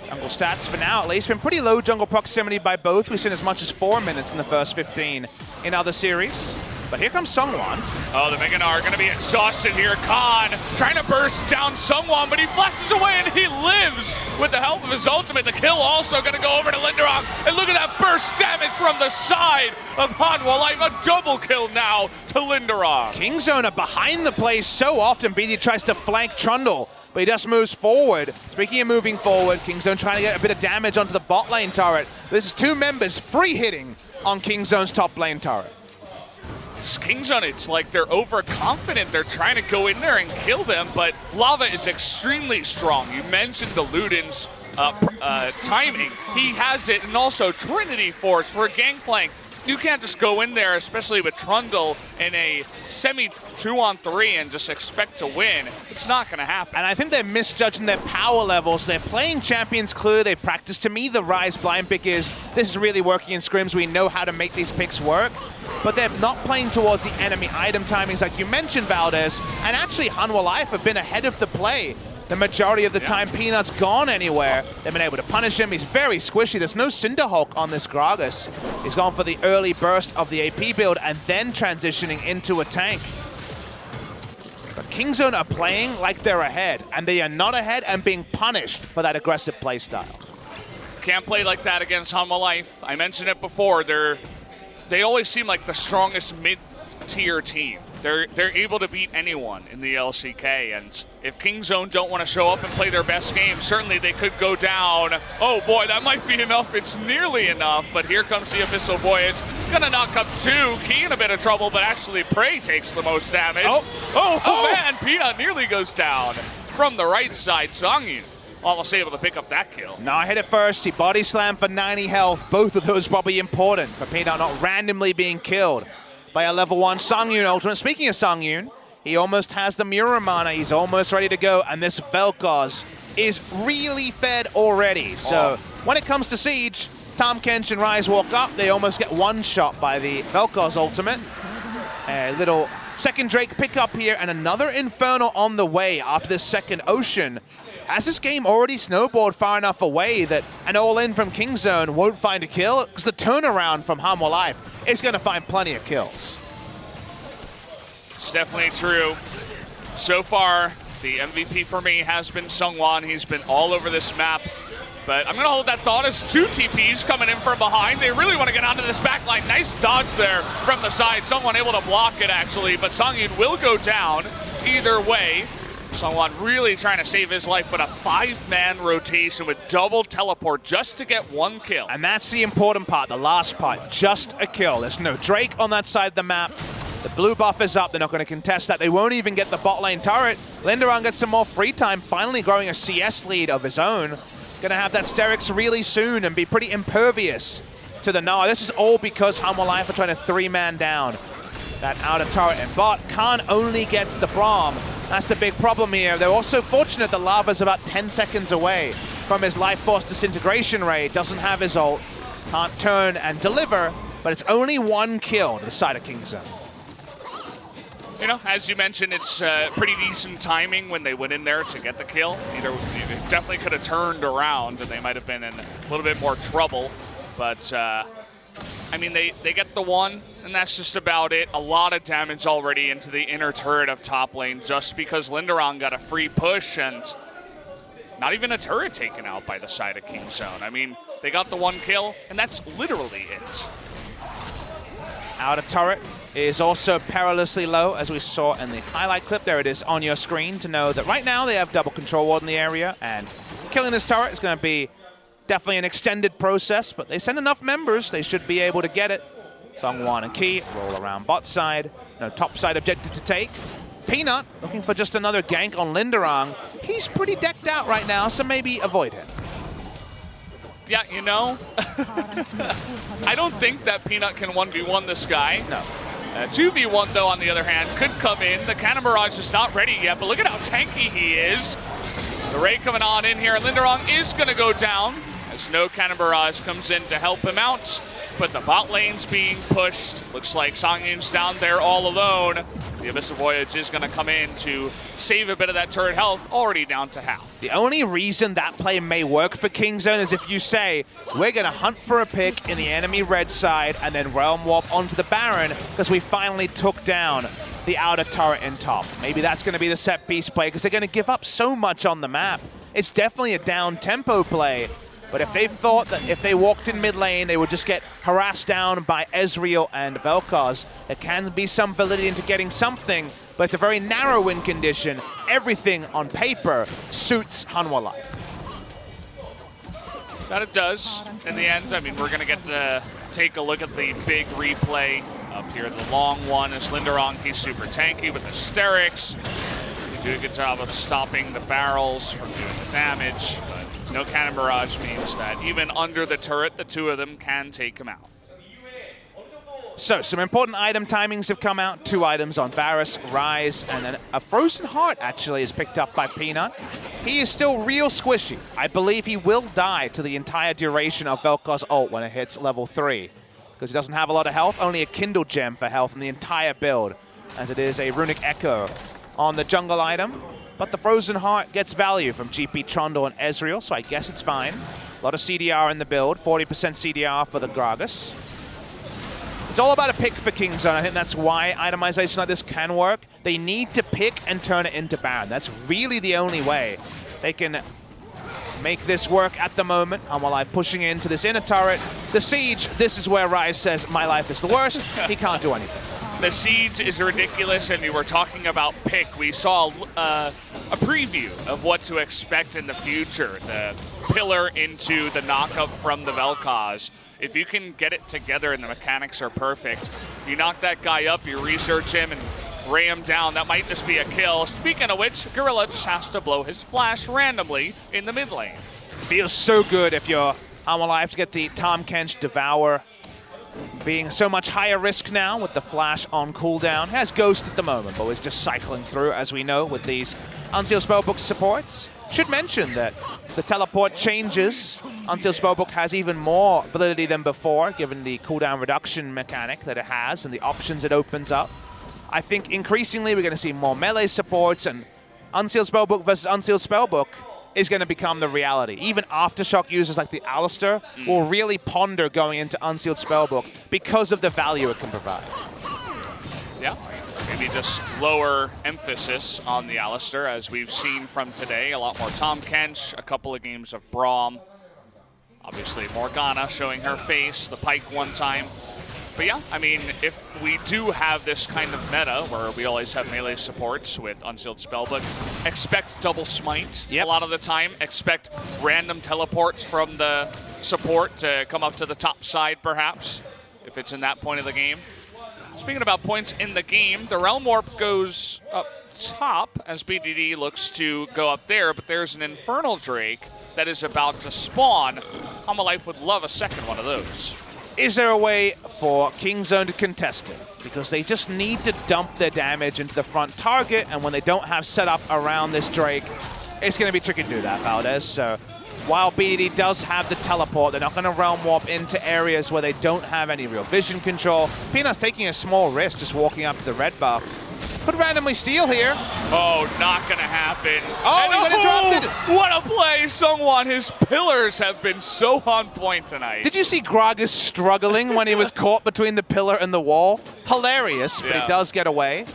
Jungle stats for now, at least, been pretty low jungle proximity by both. We've seen as much as 4 minutes in the first 15 in other series. But here comes SeongHwan. Oh, the Gnar going to be exhausted here. Khan trying to burst down SeongHwan, but he flashes away and he lives with the help of his ultimate. The kill also going to go over to Lindarang. And look at that burst damage from the side of Hanwha Life. A double kill now to Lindarang. Kingzone are behind the play so often. BD tries to flank Trundle, but he just moves forward. Speaking of moving forward, Kingzone trying to get a bit of damage onto the bot lane turret. This is 2 members free hitting on Kingzone's top lane turret. Kingzone, it's like they're overconfident. They're trying to go in there and kill them, but Lava is extremely strong. You mentioned the Luden's timing. He has it, and also Trinity Force for Gangplank. You can't just go in there, especially with Trundle in a semi 2-on-3 and just expect to win. It's not going to happen. And I think they're misjudging their power levels. They're playing champions clear. They practice. To me, the Ryze blind pick is, this is really working in scrims. We know how to make these picks work. But they're not playing towards the enemy item timings like you mentioned, Valdez. And actually, Hanwha Life have been ahead of the play the majority of the time. Peanut's gone anywhere. They've been able to punish him. He's very squishy. There's no Cinderhulk on this Gragas. He's gone for the early burst of the AP build and then transitioning into a tank. But Kingzone are playing like they're ahead, and they are not ahead and being punished for that aggressive playstyle. Can't play like that against Hanwha Life. I mentioned it before. They always seem like the strongest mid-tier team. They're able to beat anyone in the LCK, and if Kingzone don't want to show up and play their best game, certainly they could go down. Oh boy, that might be enough. It's nearly enough, but here comes the Abyssal Voyage. Gonna knock up 2. Key in a bit of trouble, but actually Prey takes the most damage. Oh man, Peanut nearly goes down. From the right side, Sangyoon almost able to pick up that kill. No, hit it first. He body slammed for 90 health. Both of those probably important for Peanut not randomly being killed by a level 1 Sangyoon ultimate. Speaking of Sangyoon, he almost has the mirror mana. He's almost ready to go, and this Velkoz is really fed already. So when it comes to Siege, Tahm, Kench, and Ryze walk up. They almost get one shot by the Velkoz ultimate. A little second Drake pickup here, and another Infernal on the way after this second Ocean. Has this game already snowballed far enough away that an all-in from Kingzone won't find a kill? Because the turnaround from Hanwha Life is going to find plenty of kills. It's definitely true. So far, the MVP for me has been SeongHwan. He's been all over this map. But I'm going to hold that thought as 2 TPs coming in from behind. They really want to get onto this backline. Nice dodge there from the side. SeongHwan able to block it, actually. But Sangyoon will go down either way. SeongHwan really trying to save his life, but a 5-man rotation with double teleport just to get 1 kill. And that's the important part, the last part, just a kill. There's no Drake on that side of the map. The blue buff is up. They're not going to contest that. They won't even get the bot lane turret. Lindarang gets some more free time, finally growing a CS lead of his own. Going to have that Sterix really soon and be pretty impervious to the Gnar. This is all because Hanwha Life are trying to 3-man down that outer turret and bot. Khan only gets the Braum. That's the big problem here. They're also fortunate that Lava's about 10 seconds away from his Life Force disintegration ray. Doesn't have his ult. Can't turn and deliver, but it's only 1 kill to the side of Kingzone. You know, as you mentioned, it's pretty decent timing when they went in there to get the kill. Either it definitely could have turned around and they might have been in a little bit more trouble. But, I mean, they get the 1, and that's just about it. A lot of damage already into the inner turret of top lane just because Lindarang got a free push and not even a turret taken out by the side of Kingzone. I mean, they got the 1 kill, and that's literally it. Outer turret is also perilously low, as we saw in the highlight clip. There it is on your screen to know that right now they have double control ward in the area, and killing this turret is going to be definitely an extended process, but they send enough members, they should be able to get it. SeongHwan and Key roll around bot side. No top side objective to take. Peanut looking for just another gank on Lindarang. He's pretty decked out right now, so maybe avoid him. Yeah, you know, I don't think that Peanut can 1v1 this guy. No. 2v1, though, on the other hand, could come in. The Cannon Barrage is not ready yet, but look at how tanky he is. The Ray coming on in here. Lindarang is going to go down as no Cannon Barrage comes in to help him out. But the bot lane's being pushed. Looks like Sangyoon's down there all alone. The Abyss of Voyage is going to come in to save a bit of that turret health, already down to half. The only reason that play may work for Kingzone is if you say, we're going to hunt for a pick in the enemy red side and then realm warp onto the Baron because we finally took down the outer turret in top. Maybe that's going to be the set piece play because they're going to give up so much on the map. It's definitely a down tempo play. But if they thought that if they walked in mid lane, they would just get harassed down by Ezreal and Velkoz, there can be some validity into getting something, but it's a very narrow win condition. Everything on paper suits Hanwha Life. That it does. In the end, I mean, we're going to get to take a look at the big replay up here. The long one is Lindarang. He's super tanky with hysterics. They do a good job of stopping the barrels from doing the damage. No Cannon Barrage means that even under the turret, the two of them can take him out. So, some important item timings have come out. 2 items on Varus, Ryze, and then a Frozen Heart actually is picked up by Peanut. He is still real squishy. I believe he will die to the entire duration of Velkoz ult when it hits level 3. Because he doesn't have a lot of health, only a Kindle Gem for health in the entire build, as it is a Runic Echo on the jungle item. But the Frozen Heart gets value from GP Trundle and Ezreal, so I guess it's fine. A lot of CDR in the build, 40% CDR for the Gragas. It's all about a pick for Kingzone. I think that's why itemization like this can work. They need to pick and turn it into Baron. That's really the only way they can make this work at the moment. Hanwha Life pushing into this inner turret. The Siege, this is where Ryze says, my life is the worst. He can't do anything. The Siege is ridiculous, and we were talking about pick. We saw a preview of what to expect in the future. The pillar into the knockup from the Velkoz. If you can get it together and the mechanics are perfect, you knock that guy up, you research him, and ray him down. That might just be a kill. Speaking of which, Gorilla just has to blow his flash randomly in the mid lane. Feels so good if you're Hanwha Life to get the Tahm Kench Devour. Being so much higher risk now with the flash on cooldown. Has Ghost at the moment, but is just cycling through, as we know, with these Unsealed Spellbook supports. Should mention that the teleport changes. Unsealed Spellbook has even more validity than before, given the cooldown reduction mechanic that it has and the options it opens up. I think increasingly we're going to see more melee supports, and Unsealed Spellbook versus Unsealed Spellbook is going to become the reality. Even Aftershock users like the Alistair will really ponder going into Unsealed Spellbook because of the value it can provide. Yeah, maybe just lower emphasis on the Alistair, as we've seen from today. A lot more Tahm Kench, a couple of games of Braum. Obviously Morgana showing her face, the Pike one time. But yeah, I mean, if we do have this kind of meta where we always have melee supports with Unsealed Spellbook, expect double smite a lot of the time. Expect random teleports from the support to come up to the top side, perhaps, if it's in that point of the game. Speaking about points in the game, the Realm Warp goes up top as BDD looks to go up there, but there's an Infernal Drake that is about to spawn. Hanwha Life would love a second one of those. Is there a way for Kingzone to contest it? Because they just need to dump their damage into the front target, and when they don't have setup around this Drake, it's going to be tricky to do that, Valdez. So while BDD does have the teleport, they're not going to Realm Warp into areas where they don't have any real vision control. Peanut's taking a small risk just walking up to the red buff. Could randomly steal here. Oh, not going to happen. Oh, he got interrupted. What a play, SeongHwan. His pillars have been so on point tonight. Did you see Gragas struggling when he was caught between the pillar and the wall? Hilarious, but he does get away.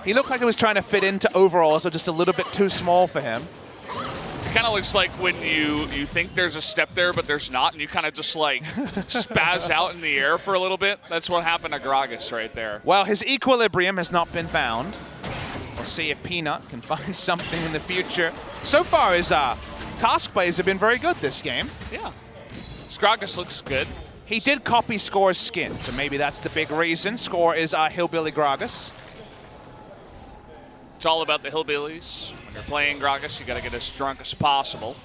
He looked like he was trying to fit into overall, so just a little bit too small for him. Kind of looks like when you think there's a step there, but there's not, and you kind of just like spaz out in the air for a little bit. That's what happened to Gragas right there. Well, his equilibrium has not been found. We'll see if Peanut can find something in the future. So far, his task plays have been very good this game. Yeah. Gragas looks good. He did copy Score's skin, so maybe that's the big reason. Score is our Hillbilly Gragas. It's all about the hillbillies. When you're playing Gragas, you got to get as drunk as possible.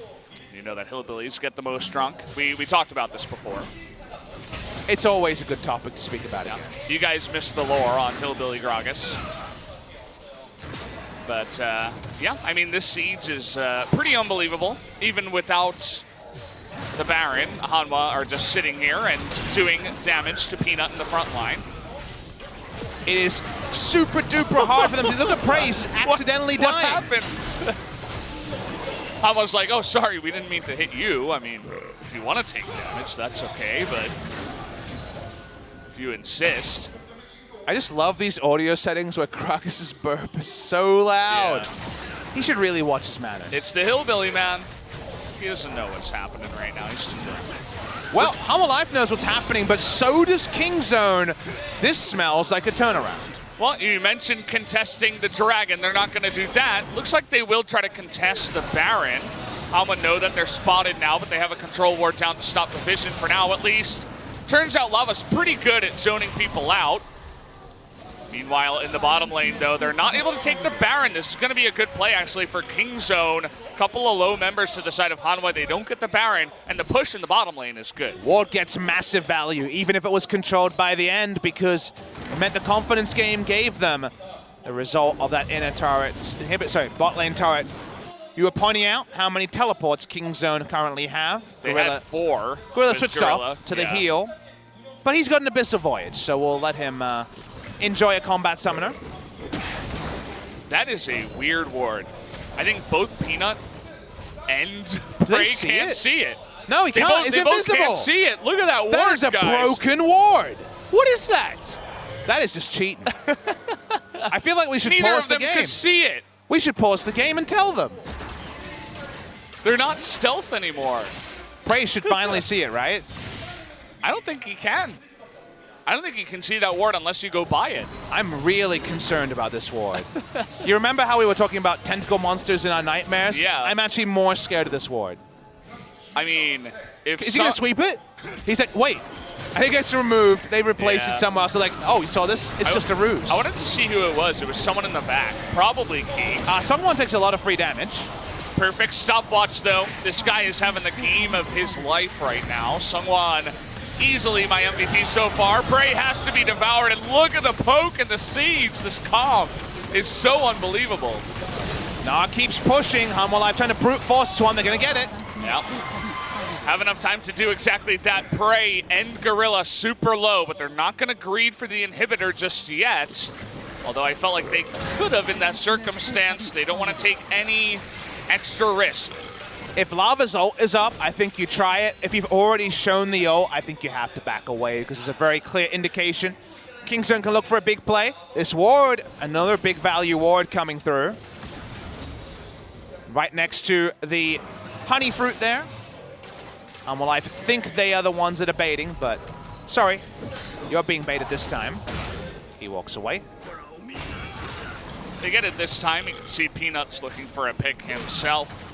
You know that hillbillies get the most drunk. We talked about this before. It's always a good topic to speak about. Yeah. You guys missed the lore on Hillbilly Gragas. But yeah, I mean, this siege is pretty unbelievable. Even without the Baron, Hanwha are just sitting here and doing damage to Peanut in the front line. It is super duper hard for them to look at Praise accidentally dying. What happened? Hanwha's like, oh, sorry, we didn't mean to hit you. I mean, if you want to take damage, that's okay, but if you insist. I just love these audio settings where Gragas' burp is so loud. Yeah. He should really watch his manners. It's the hillbilly, man. He doesn't know what's happening right now. He's too young. Well, Hanwha Life knows what's happening, but so does Kingzone. This smells like a turnaround. Well, you mentioned contesting the Dragon. They're not going to do that. Looks like they will try to contest the Baron. Hanwha know that they're spotted now, but they have a control ward down to stop the vision for now, at least. Turns out Lava's pretty good at zoning people out. Meanwhile, in the bottom lane, though, they're not able to take the Baron. This is going to be a good play, actually, for Kingzone. A couple of low members to the side of Hanwha. They don't get the Baron, and the push in the bottom lane is good. Ward gets massive value, even if it was controlled by the end, because it meant the confidence game gave them the result of that inner turret, bot lane turret. You were pointing out how many teleports Kingzone currently have. They had 4. Gorilla switched off to the heal, but he's got an Abyssal Voyage, so we'll let him enjoy a combat summoner. That is a weird ward. I think both Peanut and Bray can't see it. No, he can't. It's invisible. Both can't see it. Look at that ward, That is a guys. broken ward. What is that? That is just cheating. I feel like we should Neither pause of the them game. could see it. We should pause the game and tell them. They're not stealth anymore. Prey should finally see it, right? I don't think he can. I don't think you can see that ward unless you go by it. I'm really concerned about this ward. You remember how we were talking about tentacle monsters in our nightmares? Yeah. I'm actually more scared of this ward. I mean, if Is he gonna sweep it? He's like, wait. I think it's removed. They replaced it somewhere else. They're like, oh, you saw this? It's just a ruse. I wanted to see who it was. It was someone in the back. Probably Key. Someone takes a lot of free damage. Perfect stopwatch, though. This guy is having the game of his life right now. SeongHwan, easily my MVP so far. Bray has to be devoured, and look at the poke and the siege. This comp is so unbelievable. Gnar keeps pushing. Hanwha Life trying to brute force one. They're going to get it. Yep. Have enough time to do exactly that. Bray and Gorilla super low, but they're not going to greed for the inhibitor just yet. Although I felt like they could have in that circumstance. They don't want to take any extra risk. If Lava's ult is up, I think you try it. If you've already shown the ult, I think you have to back away because it's a very clear indication. Kingzone can look for a big play. This ward, another big value ward coming through. Right next to the honey fruit there. Well, I think they are the ones that are baiting, but sorry, you're being baited this time. He walks away. They get it this time. You can see Peanuts looking for a pick himself.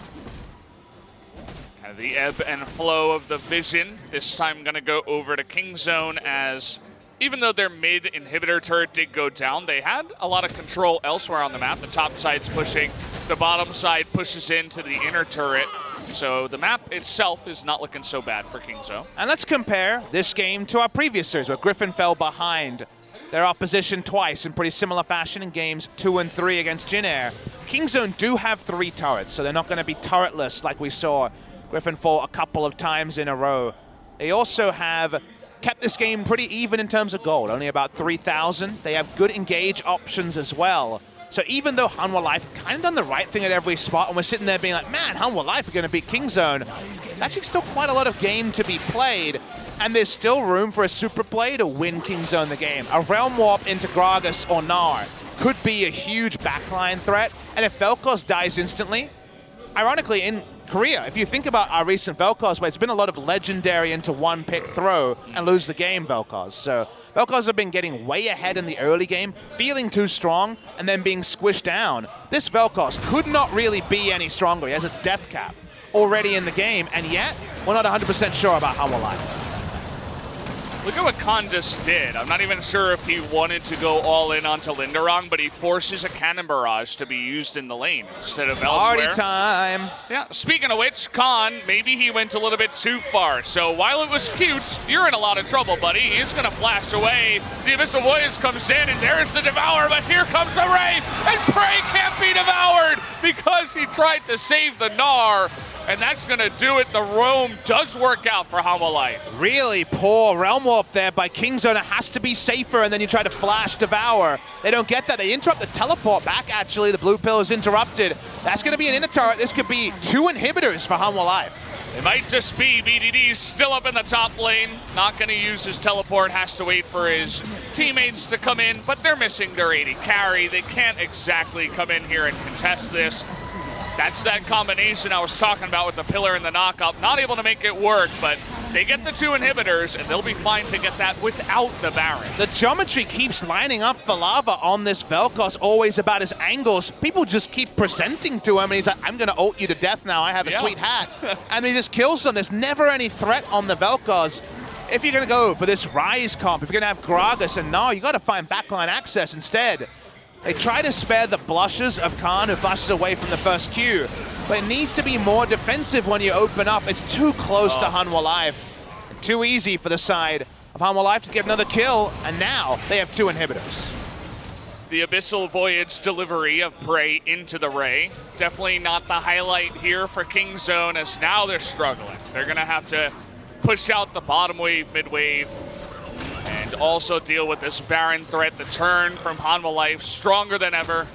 Kind of the ebb and flow of the vision. This time going to go over to Kingzone, as even though their mid inhibitor turret did go down, they had a lot of control elsewhere on the map. The top side's pushing, the bottom side pushes into the inner turret. So the map itself is not looking so bad for Kingzone. And let's compare this game to our previous series where Griffin fell behind their opposition twice in pretty similar fashion in games 2 and 3 against Gnar. Kingzone do have 3 turrets, so they're not going to be turretless like we saw Griffin fall a couple of times in a row. They also have kept this game pretty even in terms of gold, only about 3,000. They have good engage options as well. So even though Hanwha Life kind of done the right thing at every spot, and we're sitting there being like, man, Hanwha Life are going to beat Kingzone, there's actually still quite a lot of game to be played, and there's still room for a super play to win Kingzone the game. A Realm Warp into Gragas or Gnar could be a huge backline threat, and if Velkoz dies instantly, ironically, in Korea, if you think about our recent Velkoz, where it's been a lot of legendary into one pick throw and lose the game Velkoz. So Velkoz have been getting way ahead in the early game, feeling too strong, and then being squished down. This Velkoz could not really be any stronger. He has a death cap already in the game, and yet we're not 100% sure about Hanwha Life. Look at what Khan just did. I'm not even sure if he wanted to go all in onto Lindarang, but he forces a Cannon Barrage to be used in the lane instead of elsewhere. Party time. Yeah, speaking of which, Khan, maybe he went a little bit too far. So while it was cute, you're in a lot of trouble, buddy. He's going to flash away. The Abyssal Voyage comes in, and there's the Devour, but here comes the Ray, and Prey can't be devoured because he tried to save the Gnar. And that's going to do it. The roam does work out for Hanwha Life. Really poor realm warp there by Kingzone. It has to be safer, and then you try to flash Devour. They don't get that. They interrupt the teleport back, actually. The blue pill is interrupted. That's going to be an inner turret. This could be 2 inhibitors for Hanwha Life. It might just be VDD still up in the top lane. Not going to use his teleport. Has to wait for his teammates to come in, but they're missing their AD carry. They can't exactly come in here and contest this. That's that combination I was talking about with the pillar and the knockup. Not able to make it work, but they get the 2 inhibitors, and they'll be fine to get that without the Baron. The geometry keeps lining up for Lava on this Velkoz, always about his angles. People just keep presenting to him, and he's like, I'm going to ult you to death now. I have a sweet hat. And he just kills them. There's never any threat on the Velkoz. If you're going to go for this Ryze comp, if you're going to have Gragas and Gnar, you got to find backline access instead. They try to spare the blushes of Khan, who flashes away from the first Q, but it needs to be more defensive when you open up. It's too close to Hanwha Life. Too easy for the side of Hanwha Life to get another kill, and now they have 2 inhibitors. The Abyssal Voyage delivery of Prey into the Ray. Definitely not the highlight here for Kingzone, as now they're struggling. They're going to have to push out the bottom wave, mid wave, and also deal with this Baron threat. The turn from Hanwha Life, stronger than ever.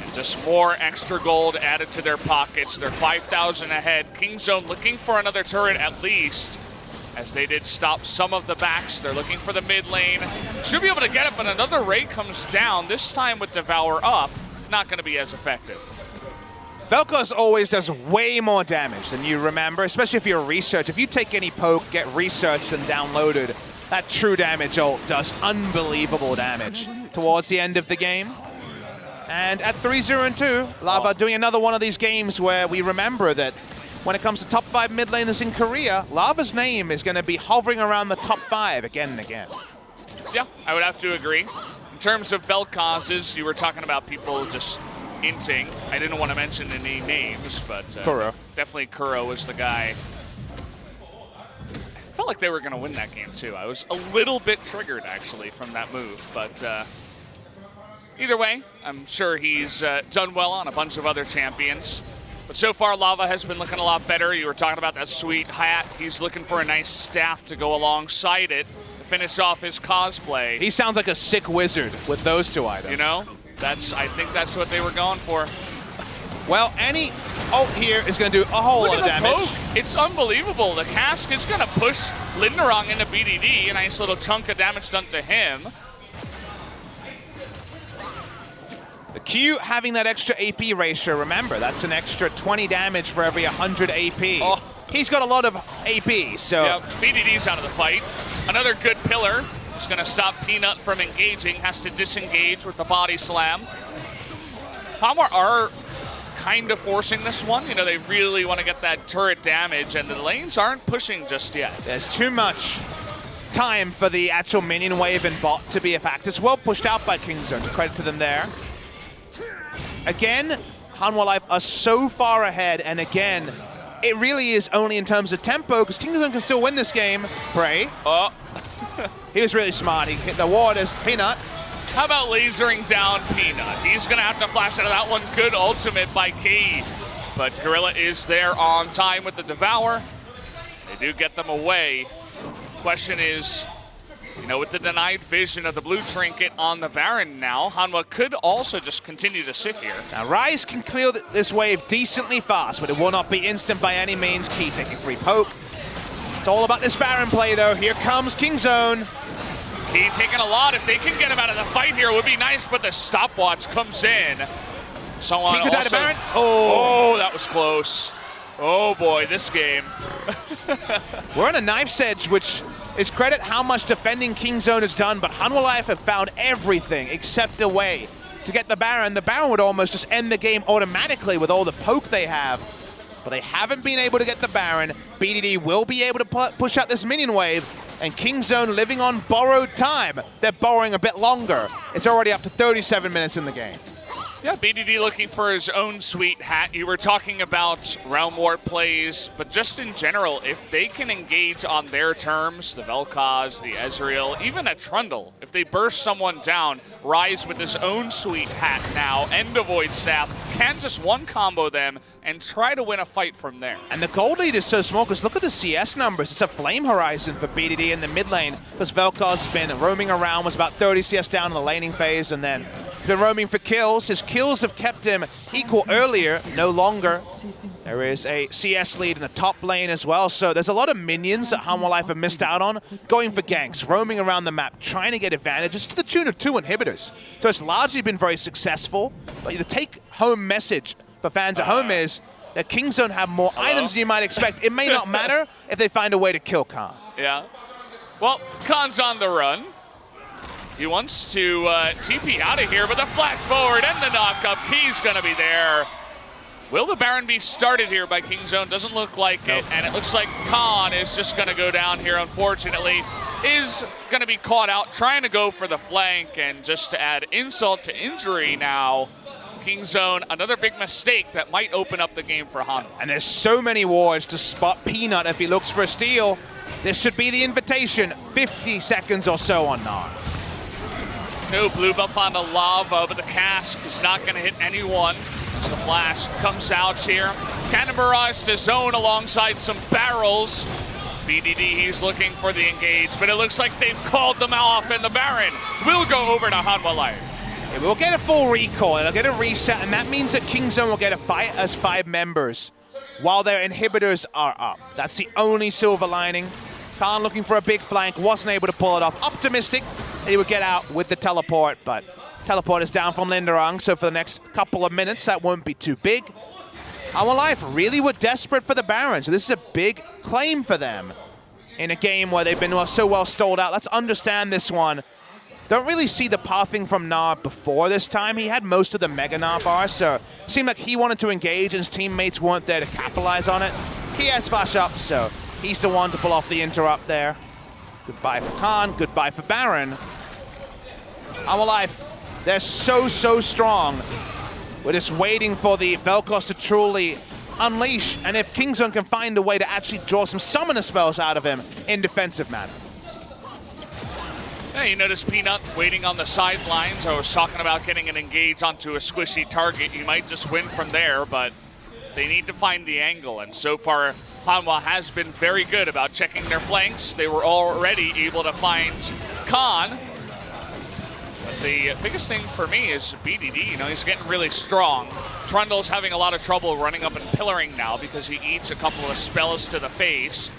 And just more extra gold added to their pockets. They're 5,000 ahead. Kingzone looking for another turret at least, as they did stop some of the backs. They're looking for the mid lane. Should be able to get it, but another Ray comes down, this time with Devour up. Not going to be as effective. Velkoz always does way more damage than you remember, especially if you're research. If you take any poke, get researched and downloaded, that true damage ult does unbelievable damage towards the end of the game. And at 3-0-2, Lava doing another one of these games where we remember that when it comes to top 5 mid laners in Korea, Lava's name is going to be hovering around the top 5 again and again. Yeah, I would have to agree. In terms of Velkoz's, you were talking about people just hinting. I didn't want to mention any names, but definitely Kuro was the guy. I felt like they were going to win that game too. I was a little bit triggered actually from that move, but either way, I'm sure he's done well on a bunch of other champions. But so far, Lava has been looking a lot better. You were talking about that sweet hat. He's looking for a nice staff to go alongside it to finish off his cosplay. He sounds like a sick wizard with those 2 items. You know, I think that's what they were going for. Well, any ult here is going to do a whole lot of damage. Poke. It's unbelievable. The cask is going to push Lindarang into BDD. A nice little chunk of damage done to him. The Q having that extra AP ratio, remember, that's an extra 20 damage for every 100 AP. Oh. He's got a lot of AP, so... Yeah, BDD's out of the fight. Another good pillar. Is going to stop Peanut from engaging. Has to disengage with the body slam. Hanwha are kind of forcing this one. You know, they really want to get that turret damage, and the lanes aren't pushing just yet. There's too much time for the actual minion wave and bot to be a factor. It's well pushed out by Kingzone, to credit to them there. Again, Hanwha Life are so far ahead, and again, it really is only in terms of tempo, because Kingzone can still win this game. Prey. Oh. He was really smart. He hit the ward as Peanut. How about lasering down Peanut? He's going to have to flash out of that one. Good ultimate by Key. But Gorilla is there on time with the Devour. They do get them away. Question is, you know, with the denied vision of the blue trinket on the Baron now, Hanwha could also just continue to sit here. Now, Ryze can clear this wave decently fast, but it will not be instant by any means. Key taking free poke. It's all about this Baron play, though. Here comes Kingzone. Key taking a lot. If they can get him out of the fight here, it would be nice, but the stopwatch comes in. SeongHwan Key could die to also... Baron. Oh, that was close. Oh boy, this game. We're on a knife's edge, which is credit how much defending Kingzone has done, but Hanwha Life have found everything except a way to get the Baron. The Baron would almost just end the game automatically with all the poke they have, but they haven't been able to get the Baron. BDD will be able to push out this minion wave. And Kingzone living on borrowed time. They're borrowing a bit longer. It's already up to 37 minutes in the game. Yeah, BDD looking for his own sweet hat. You were talking about realm war plays, but just in general, if they can engage on their terms, the Velkoz, the Ezreal, even a Trundle, if they burst someone down, Ryze with his own sweet hat now, and the Void Staff, can just one combo them and try to win a fight from there. And the gold lead is so small because look at the CS numbers. It's a flame horizon for BDD in the mid lane because Velkoz has been roaming around, was about 30 CS down in the laning phase, and then been roaming for kills. His kills have kept him equal earlier, no longer. There is a CS lead in the top lane as well, so there's a lot of minions that Hanwha Life have missed out on, going for ganks, roaming around the map, trying to get advantages to the tune of 2 inhibitors. So it's largely been very successful, but the take-home message for fans at home is that Kingzone have more items than you might expect. It may not matter if they find a way to kill Khan. Yeah. Well, Khan's on the run. He wants to TP out of here, but the flash forward and the knock-up, he's going to be there. Will the Baron be started here by Kingzone? Doesn't look like it, and it looks like Khan is just going to go down here, unfortunately. Is going to be caught out, trying to go for the flank, and just to add insult to injury now, Kingzone, another big mistake that might open up the game for Han. And there's so many wards to spot Peanut if he looks for a steal. This should be the invitation, 50 seconds or so on Gnar. No blue buff on the lava, but the cask is not going to hit anyone. As the flash comes out here. Cannon barrage to zone alongside some barrels. BDD, he's looking for the engage, but it looks like they've called them off, and the Baron will go over to Hanwha Life. Yeah, we'll get a full recall, they'll get a reset, and that means that Kingzone will get a fight as 5 members while their inhibitors are up. That's the only silver lining. Khan looking for a big flank, wasn't able to pull it off. Optimistic that he would get out with the teleport, but teleport is down from Lindarang, so for the next couple of minutes, that won't be too big. Hanwha Life really were desperate for the Baron, so this is a big claim for them in a game where they've been so well stalled out. Let's understand this one. Don't really see the pathing from Gnar before this time. He had most of the Mega Gnar bars, so it seemed like he wanted to engage and his teammates weren't there to capitalize on it. He has flash up, so he's the one to pull off the interrupt there. Goodbye for Khan, goodbye for Baron. Hanwha Life, they're so strong. We're just waiting for the Velkoz to truly unleash, and if Kingzone can find a way to actually draw some summoner spells out of him in defensive manner. Yeah, you notice Peanut waiting on the sidelines. I was talking about getting an engage onto a squishy target. You might just win from there, but they need to find the angle, and so far Hanwha has been very good about checking their flanks. They were already able to find Khan. But the biggest thing for me is BDD, you know, he's getting really strong. Trundle's having a lot of trouble running up and pillaring now because he eats a couple of spells to the face.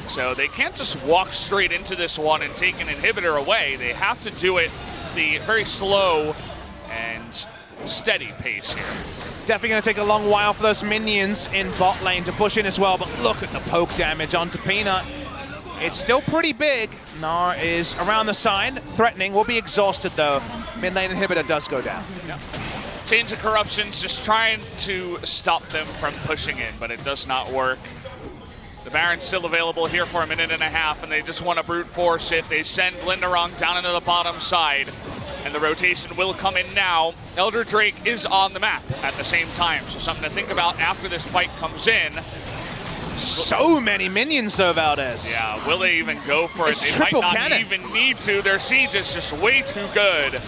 So they can't just walk straight into this one and take an inhibitor away. They have to do it the very slow and steady pace here. Definitely going to take a long while for those minions in bot lane to push in as well, but look at the poke damage onto Peanut. It's still pretty big. Gnar is around the side, threatening, will be exhausted though. Mid lane inhibitor does go down. Yep. Change of Corruption's just trying to stop them from pushing in, but it does not work. The Baron's still available here for a minute and a half, and they just want to brute force it. They send Lindarang down into the bottom side, and the rotation will come in now. Elder Drake is on the map at the same time, so something to think about after this fight comes in. So many minions though, Valdez. Yeah, will they even go for it? It's They might triple not cannon. even need to. Their siege is just way too good.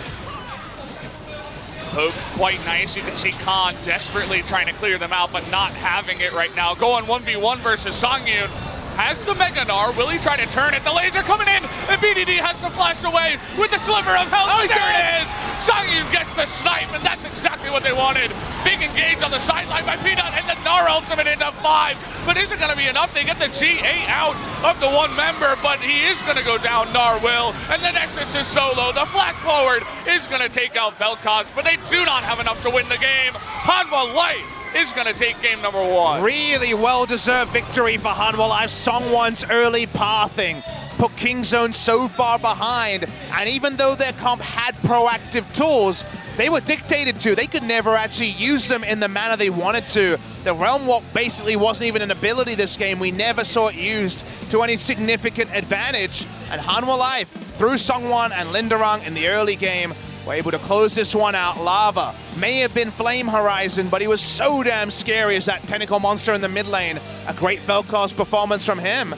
Poke quite nice. You can see Khan desperately trying to clear them out, but not having it right now. Going 1v1 versus Sangyoon. Has the Mega Gnar. Will he try to turn it? The laser coming in, and BDD has to flash away with the sliver of health. Oh, he's there dead. it is! Sangyoon gets the snipe, and that's exactly what they wanted. Big engage on the sideline by Peanut, and the Gnar ultimate into 5. But is it going to be enough? They get the GA out of the one member, but he is going to go down, Gnar will. And the Nexus is solo. The flash forward is going to take out Velkoz, but they do not have enough to win the game. Hanwha Life is going to take game number 1. Really well-deserved victory for Hanwha Life. SeongHwan's early pathing put Kingzone so far behind, and even though their comp had proactive tools, they were dictated to. They could never actually use them in the manner they wanted to. The Realm Walk basically wasn't even an ability this game. We never saw it used to any significant advantage. And Hanwha Life, through SeongHwan and Lindarang in the early game, were able to close this one out. Lava may have been Flame Horizon, but he was so damn scary as that tentacle monster in the mid lane. A great Velkoz performance from him.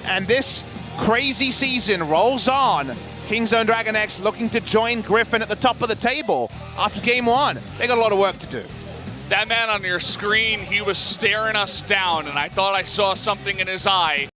And this crazy season rolls on. Kingzone DragonX looking to join Griffin at the top of the table after game one. They got a lot of work to do. That man on your screen, he was staring us down, and I thought I saw something in his eye.